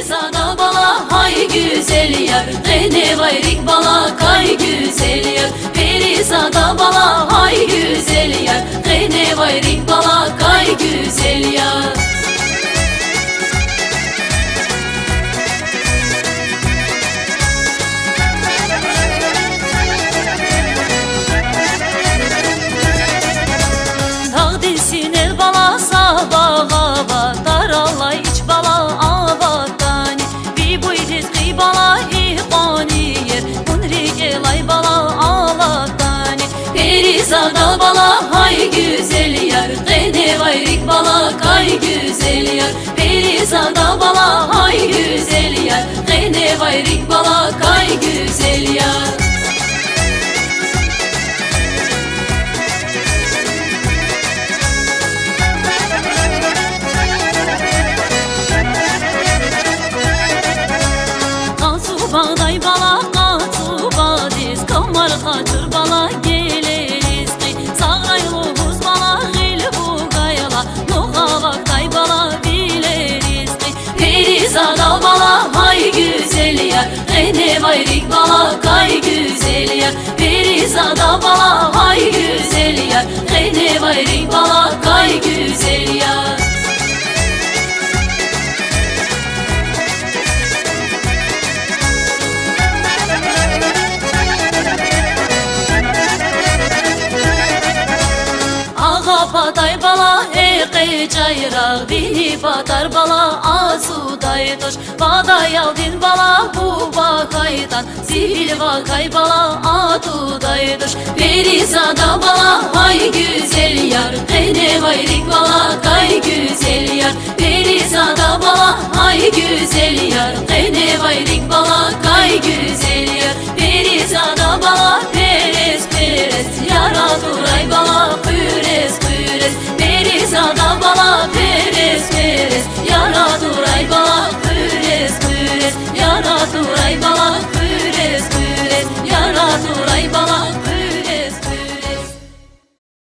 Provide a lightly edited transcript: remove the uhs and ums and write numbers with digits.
Perizada bala hay güzel yar, gene vayrik bala kay güzel yar. Perizada bala hay güzel yar, gene vayrik bala kay güzel yar. Tağdilsin el bala sabah hava, darala iç bala avatani. Bir bu rizqi bala ihqani yer, unri gelay bala avatani. Perizada bala hay güzel yar, gene vayrik bala kay güzel yar. Perizada bala hay güzel yar, gene vayrik bala kay güzel yar. Bağday bala qatu badiz, kamar qaçır bala geleriz ki. Sağraylığız bala gil bu qayala, noğa vaktay bala bileriz ki. Perizada bala hay güzel yar, gene vayrik bala kay güzel yar. Perizada bala hay güzel yar, gene vayrik bala kay güzel yar. Patay bala eke çayrak, bini patar bala asuday toş. Paday aldin bala bu vakaydan, zil vakay bala atuday toş. Perizada bala hay güzel yar, gene vayrik bala kay güzel yar. Perizada bala hay güzel yar, gene vayrik bala kay güzel yar. Perizada bala perez perez, yara duray bala pürez pürez. Perizada bala perez perez, yara duray bala pürez pürez. Yara duray bala pürez pürez, yara duray bala pürez.